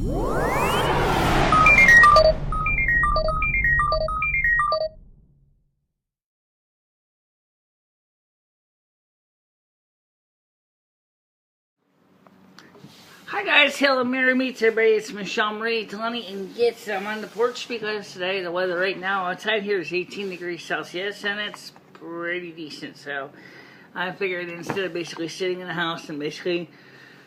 Hi guys, hello, Merry meets everybody. It's MicheleMarieDalene, and yes, I'm on the porch because today the weather right now outside here is 18 degrees Celsius, and it's pretty decent. So I figured instead of basically sitting in the house and basically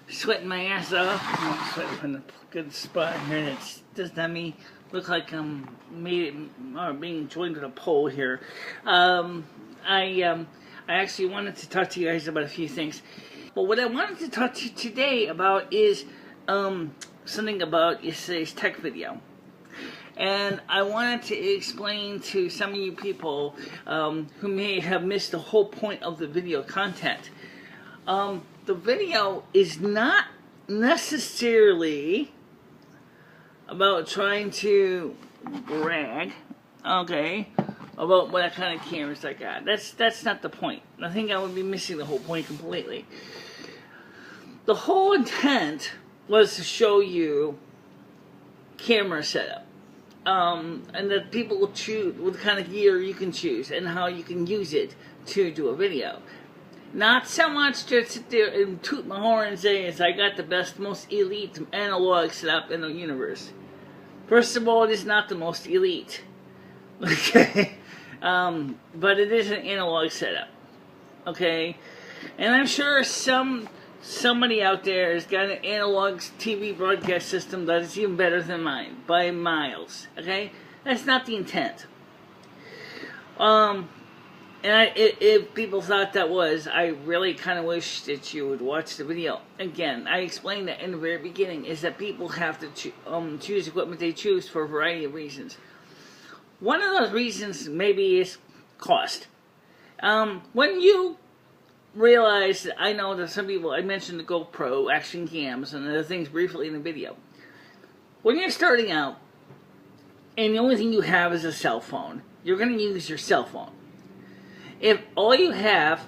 sweating my ass off, I'm sweating from the good spot here, and it does not me look like I'm being joined with a pole here. I actually wanted to talk to you guys about a few things. But what I wanted to talk to you today about is something about yesterday's tech video. And I wanted to explain to some of you people who may have missed the whole point of the video content. The video is not necessarily about trying to brag, okay, about what kind of cameras I got. That's not the point. I think I would be missing the whole point completely. The whole intent was to show you camera setup, and that people will choose what kind of gear you can choose and how you can use it to do a video. Not so much to sit there and toot my horn and say, I got the best, most elite analog setup in the universe. First of all, it is not the most elite. Okay? But it is an analog setup. Okay? And I'm sure somebody out there has got an analog TV broadcast system that is even better than mine by miles. Okay? That's not the intent. If people thought that was, I really kind of wish that you would watch the video. Again, I explained that in the very beginning, is that people have to choose equipment they choose for a variety of reasons. One of those reasons maybe is cost. When you realize that, I know that some people, I mentioned the GoPro, action cams, and other things briefly in the video. When you're starting out, and the only thing you have is a cell phone, you're going to use your cell phone. If all you have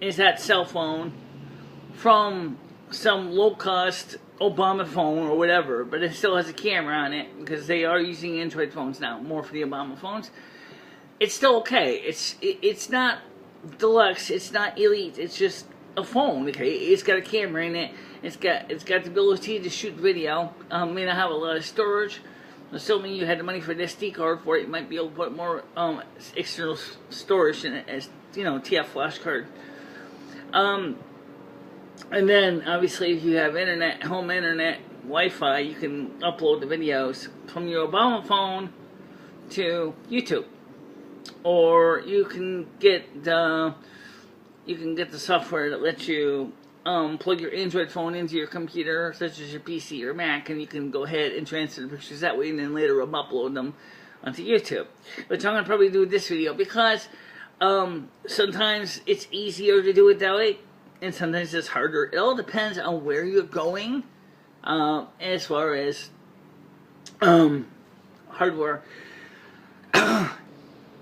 is that cell phone from some low-cost Obama phone or whatever, but it still has a camera on it, because they are using Android phones now, more for the Obama phones, it's still okay. It's not deluxe, it's not elite, it's just a phone, okay? It's got a camera in it, it's got the ability to shoot video, may not have a lot of storage. Assuming you had the money for an SD card for it, you might be able to put more external storage in it, as, you know, TF flash card. And then, obviously, if you have internet, home internet, Wi-Fi, you can upload the videos from your Obama phone to YouTube. Or you can get the software that lets you plug your Android phone into your computer, such as your PC or Mac, and you can go ahead and transfer the pictures that way, and then later upload them onto YouTube. Which I'm going to probably do with this video, because sometimes it's easier to do it that way, and sometimes it's harder. It all depends on where you're going, as far as hardware.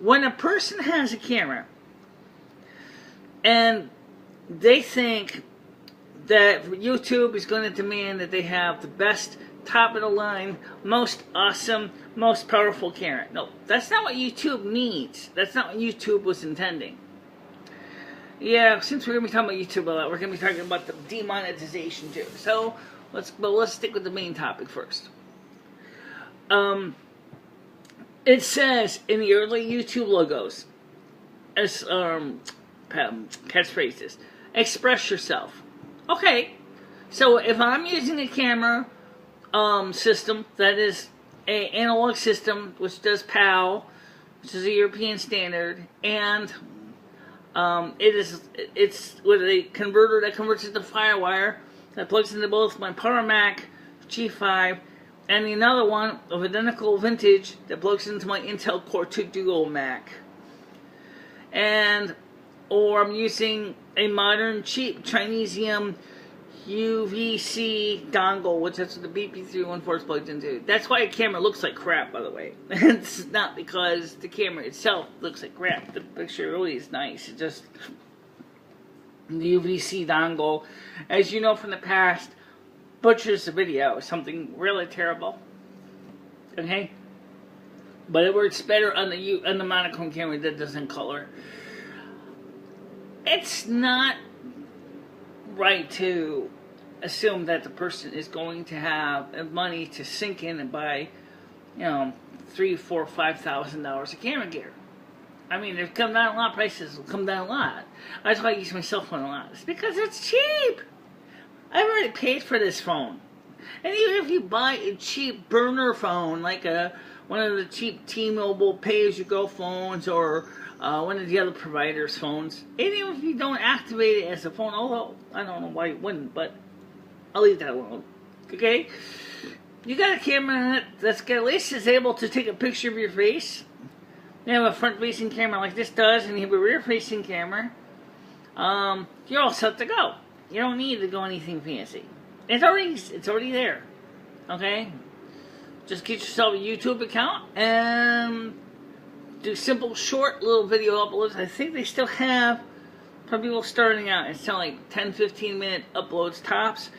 When a person has a camera, and they think that YouTube is going to demand that they have the best, top-of-the-line, most awesome, most powerful camera. No, that's not what YouTube needs. That's not what YouTube was intending. Yeah, since we're going to be talking about YouTube a lot, we're going to be talking about the demonetization too. So, let's stick with the main topic first. It says in the early YouTube logos, as catchphrases, express yourself. Okay, so if I'm using a camera system that is an analog system which does PAL, which is a European standard, and it's with a converter that converts it to FireWire that plugs into both my Power Mac G5 and another one of identical vintage that plugs into my Intel Core 2 Duo Mac. Or I'm using a modern, cheap, Chinesium UVC dongle, which is what the BP314 is plugged into. That's why a camera looks like crap, by the way. It's not because the camera itself looks like crap. The picture really is nice. It's just the UVC dongle. As you know from the past, butchers the video, something really terrible. Okay? But it works better on the monochrome camera that doesn't color. It's not right to assume that the person is going to have money to sink in and buy, $3,000, $4,000, $5,000 of camera gear. I mean, they've come down a lot. Prices will come down a lot. That's why I use my cell phone a lot. It's because it's cheap. I've already paid for this phone. And even if you buy a cheap burner phone, like one of the cheap T-Mobile pay-as-you-go phones, or one of the other providers' phones, and even if you don't activate it as a phone, although I don't know why you wouldn't, but I'll leave that alone. Okay? You got a camera that's at least is able to take a picture of your face. You have a front-facing camera like this does, and you have a rear-facing camera. You're all set to go. You don't need to go anything fancy. It's already there. Okay? Just get yourself a YouTube account and do simple, short little video uploads. I think they still have, for people starting out, it's still like 10, 15 minute uploads tops.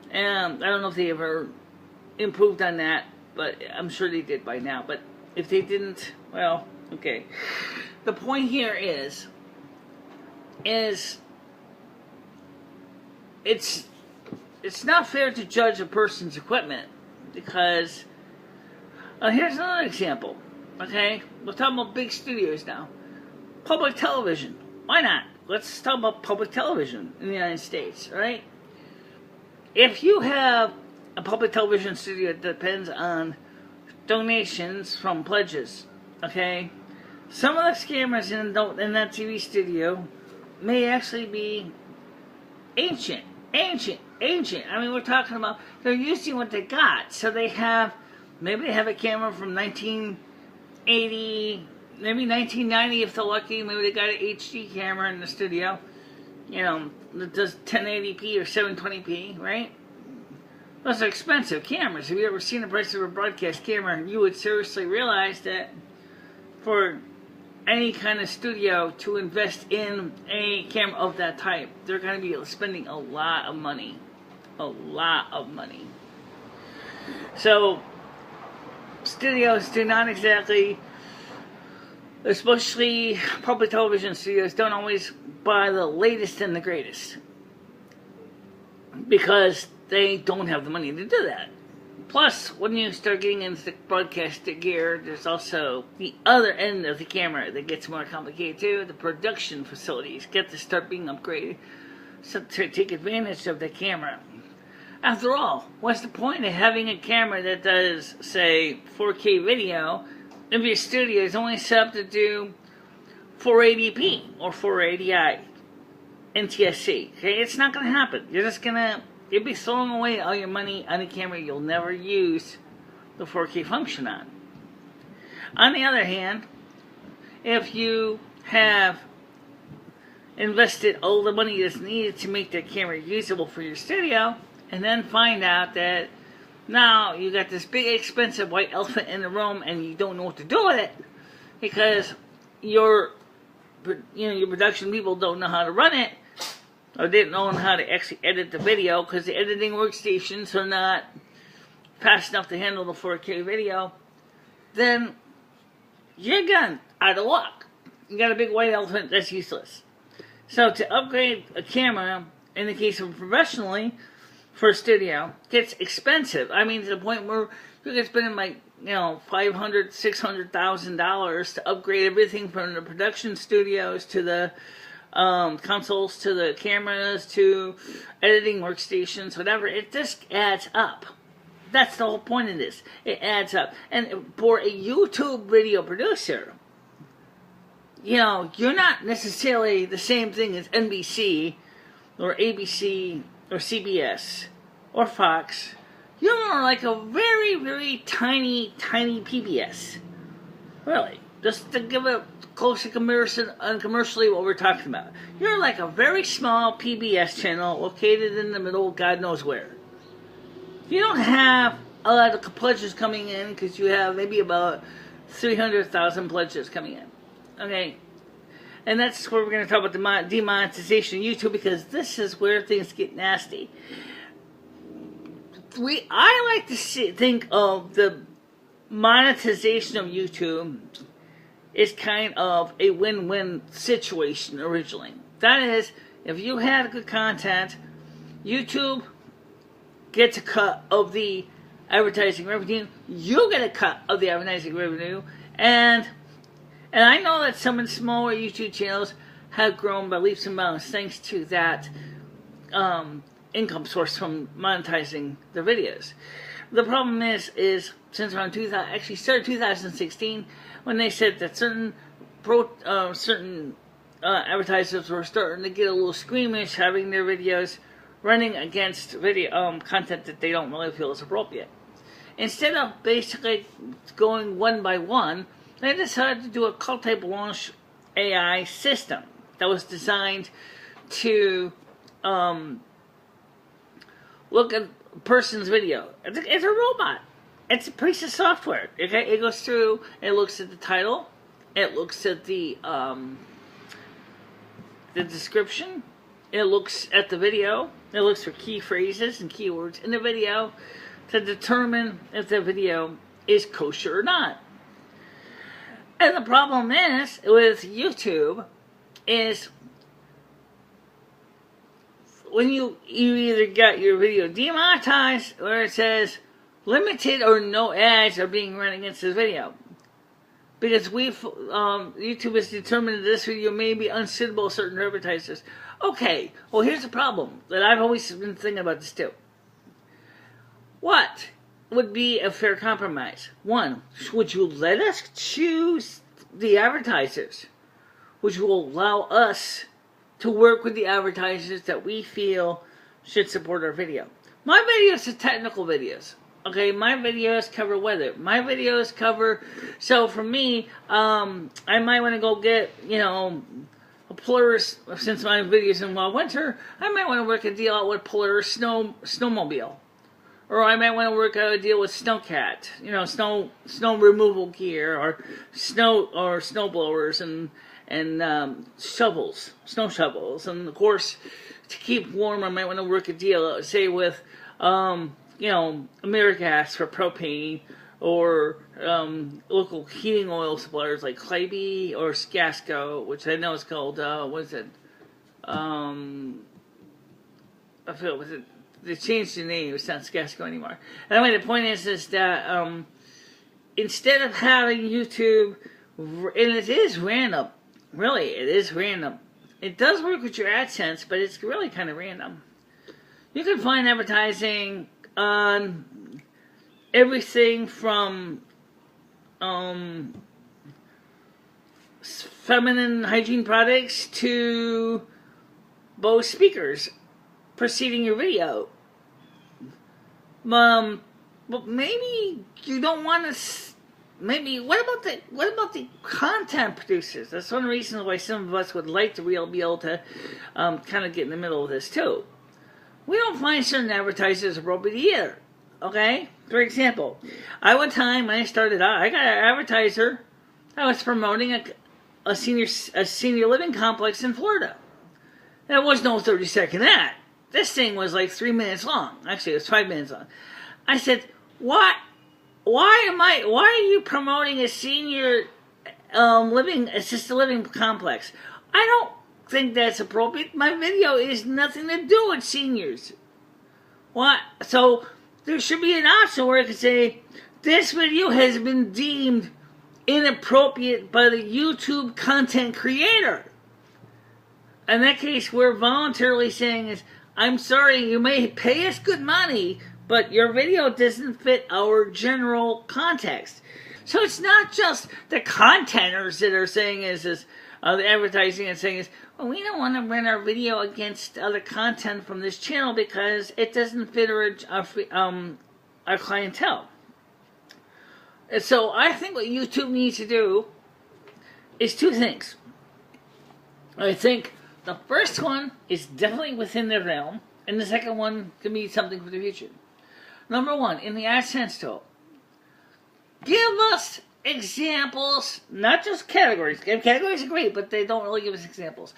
And I don't know if they ever improved on that, but I'm sure they did by now. But if they didn't, well, okay. The point here is it's not fair to judge a person's equipment, because here's another example. Okay, we're talking about big studios now. Public television. Why not? Let's talk about public television in the United States, right? If you have a public television studio that depends on donations from pledges, okay, some of the cameras in that TV studio may actually be ancient. I mean, we're talking about, they're using what they got. So maybe they have a camera from 1980, maybe 1990 if they're lucky. Maybe they got an HD camera in the studio, that does 1080p or 720p, right? Those are expensive cameras. If you ever seen the price of a broadcast camera, you would seriously realize that for any kind of studio to invest in a camera of that type, they're going to be spending a lot of money. A lot of money. So, studios do not exactly, especially public television studios, don't always buy the latest and the greatest, because they don't have the money to do that. Plus, when you start getting into the broadcast gear, there's also the other end of the camera that gets more complicated too. The production facilities get to start being upgraded to take advantage of the camera. After all, what's the point of having a camera that does, say, 4K video if your studio is only set up to do 480p or 480i NTSC? Okay, it's not going to happen. You'll be throwing away all your money on a camera you'll never use the 4K function on. On the other hand, if you have invested all the money that's needed to make that camera usable for your studio, and then find out that now you got this big expensive white elephant in the room and you don't know what to do with it because your production people don't know how to run it, or they don't know how to actually edit the video because the editing workstations are not fast enough to handle the 4K video, then you're gone out of luck. You got a big white elephant that's useless. So to upgrade a camera, in the case of professionally, for a studio, gets expensive. I mean, to the point where you can spend like, $500,000, $600,000 to upgrade everything from the production studios to the consoles, to the cameras, to editing workstations, whatever. It just adds up. That's the whole point of this. It adds up. And for a YouTube video producer, you're not necessarily the same thing as NBC or ABC or CBS or Fox. You're like a very, very tiny, tiny PBS. Really. Just to give a closer comparison on commercially what we're talking about. You're like a very small PBS channel located in the middle of God knows where. You don't have a lot of pledges coming in because you have maybe about 300,000 pledges coming in. Okay? And that's where we're going to talk about the demonetization of YouTube, because this is where things get nasty. I like to think of the monetization of YouTube is kind of a win-win situation originally. That is, if you have good content, YouTube gets a cut of the advertising revenue, you get a cut of the advertising revenue, and I know that some of the smaller YouTube channels have grown by leaps and bounds thanks to that income source from monetizing their videos. The problem is since around 2000, actually started 2016, when they said that certain advertisers were starting to get a little squeamish having their videos running against video content that they don't really feel is appropriate. Instead of basically going one by one, they decided to do a cult-type launch AI system that was designed to look at a person's video. It's a robot. It's a piece of software. Okay? It goes through, it looks at the title, it looks at the description, it looks at the video, it looks for key phrases and keywords in the video to determine if the video is kosher or not. And the problem is, with YouTube, is when you either got your video demonetized or it says limited or no ads are being run against this video. Because YouTube has determined that this video may be unsuitable to certain advertisers. Okay, well here's the problem that I've always been thinking about this too. What would be a fair compromise? One, would you let us choose the advertisers, which will allow us to work with the advertisers that we feel should support our video? My videos are technical videos. Okay, my videos cover weather. My videos cover, so for me, I might want to go get, a Polaris, since my videos in wild winter, I might want to work a deal out with Polaris snowmobile. Or I might want to work out a deal with Snowcat, snow removal gear, or snow blowers and shovels, snow shovels, and of course, to keep warm, I might want to work a deal, say with, AmeriGas for propane, or local heating oil suppliers like Clayby or Skasco, which I know is called, what is it? I feel was it. They changed the name. It's not Skasco anymore. Anyway, the point is that instead of having YouTube, and it is random. Really, it is random. It does work with your AdSense, but it's really kind of random. You can find advertising on everything from feminine hygiene products to Bose speakers preceding your video. But maybe you don't want to. Maybe what about the content producers? That's one reason why some of us would like to be able to kind of get in the middle of this too. We don't find certain advertisers appropriate either. Okay, for example, one time when I started out, I got an advertiser that was promoting a senior living complex in Florida. There was no 30-second ad. This thing was like 3 minutes long. Actually, it was 5 minutes long. I said, "What? Why are you promoting a senior assisted living complex? I don't think that's appropriate. My video is nothing to do with seniors. What? So there should be an option where I could say, this video has been deemed inappropriate by the YouTube content creator. In that case, we're voluntarily saying is, I'm sorry, you may pay us good money, but your video doesn't fit our general context." So it's not just the contenters that are saying the advertising and saying is, well, we don't want to run our video against other content from this channel because it doesn't fit our clientele. And so I think what YouTube needs to do is two things. I think the first one is definitely within their realm, and the second one can be something for the future. Number one, in the AdSense tool, give us examples, not just categories. Categories are great, but they don't really give us examples.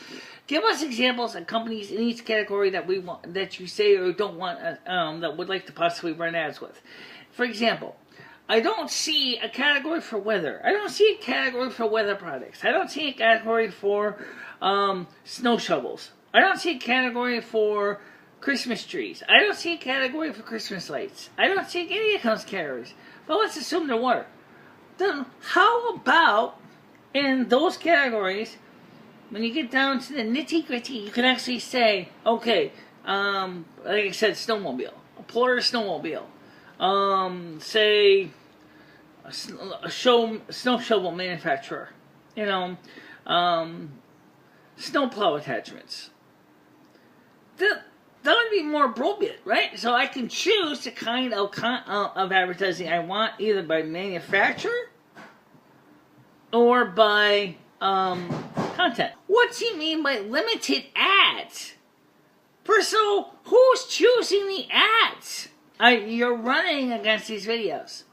Give us examples of companies in each category that we want, that you say or don't want, that would like to possibly run ads with. For example, I don't see a category for weather. I don't see a category for weather products. I don't see a category for snow shovels. I don't see a category for Christmas trees. I don't see a category for Christmas lights. I don't see any of those categories. But let's assume there were. Then how about in those categories, when you get down to the nitty-gritty, you can actually say, okay, like I said, snowmobile, a Polaris snowmobile, say a snow shovel manufacturer, you know, snowplow attachments. That would be more appropriate, right? So I can choose the kind of advertising I want, either by manufacturer or by content. What do you mean by limited ads? First of all, who's choosing the ads you're running against these videos?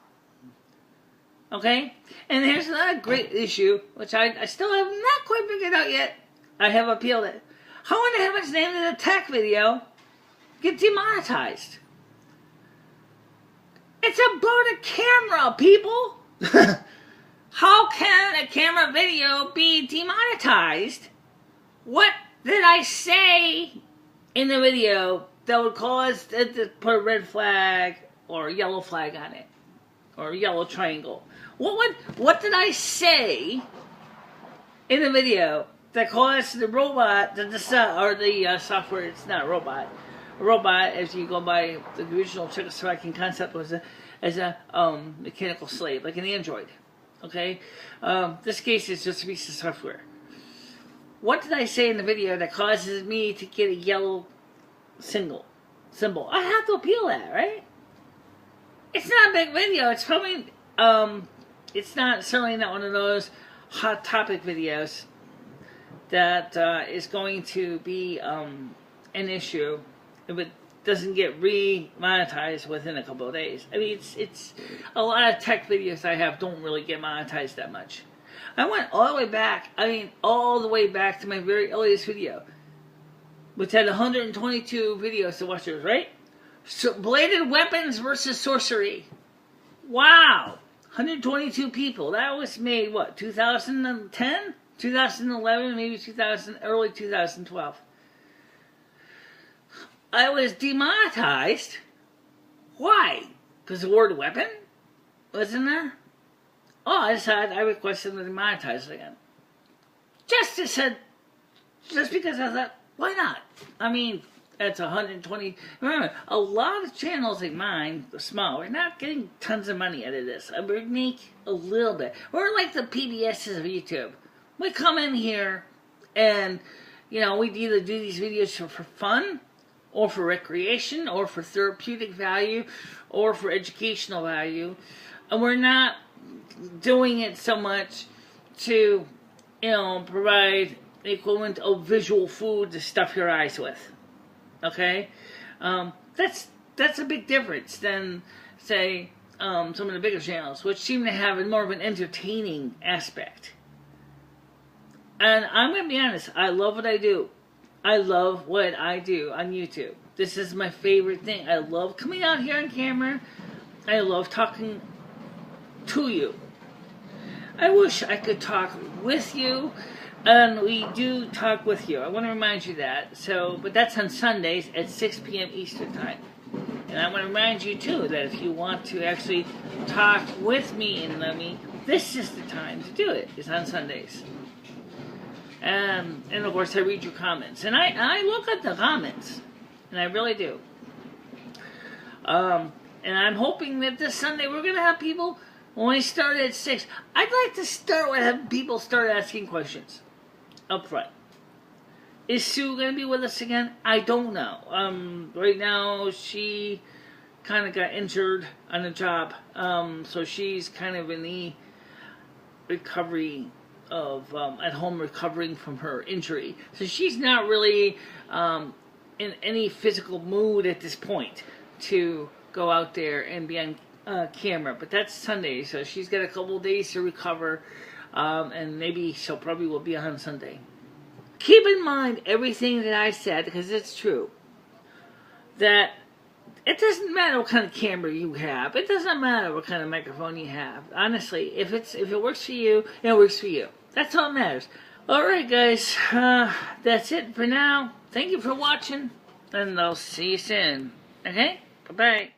Okay? And here's another great issue, which I still have not quite figured out yet. I have appealed it. How in the heaven's name did a tech video get demonetized? It's about a camera, people! How can a camera video be demonetized? What did I say in the video that would cause it to put a red flag or a yellow flag on it? Or a yellow triangle? What did I say in the video that caused the robot, the software, it's not a robot. A robot, as you go by the original Czechoslovakian concept, was as a mechanical slave, like an android. Okay? This case is just a piece of software. What did I say in the video that causes me to get a yellow symbol? I have to appeal that, right? It's not a big video. It's probably, it's not, certainly not one of those hot topic videos that is going to be an issue if it doesn't get re-monetized within a couple of days. I mean, it's a lot of tech videos I have don't really get monetized that much. I went all the way back, all the way back to my very earliest video, which had 122 videos to watch, right? So, bladed weapons versus sorcery. Wow! 122 people. That was made, what, 2010? 2011, maybe early 2012. I was demonetized. Why? Because the word weapon wasn't there? Oh, I decided I requested them to demonetize it again. Just because I thought, why not? I mean, that's 120. Remember, a lot of channels like mine, the small, we're not getting tons of money out of this. We make a little bit. We're like the PBSs of YouTube. We come in here and, you know, we either do these videos for fun, or for recreation, or for therapeutic value, or for educational value. And we're not doing it so much to, you know, provide the equivalent of visual food to stuff your eyes with. Okay? That's a big difference than, say, some of the bigger channels, which seem to have more of an entertaining aspect. And I'm going to be honest, I love what I do. I love what I do on YouTube. This is my favorite thing. I love coming out here on camera. I love talking to you. I wish I could talk with you, and we do talk with you. I want to remind you that. But that's on Sundays at 6 p.m. Eastern Time. And I want to remind you, too, that if you want to actually talk with me and let me, this is the time to do it. It's on Sundays. And of course, I read your comments. And I look at the comments. And I really do. And I'm hoping that this Sunday we're going to have people, when we start at 6, I'd like to start with having people start asking questions up front. Is Sue going to be with us again? I don't know. Right now, she kind of got injured on the job. So she's kind of in the recovery of at home recovering from her injury. So she's not really in any physical mood at this point to go out there and be on camera, but that's Sunday, so she's got a couple of days to recover, and maybe she'll probably will be on Sunday. Keep in mind everything that I said, because it's true, that it doesn't matter what kind of camera you have. It doesn't matter what kind of microphone you have. Honestly, if it works for you, it works for you. That's all that matters. Alright guys, that's it for now. Thank you for watching, and I'll see you soon. Okay? Bye-bye.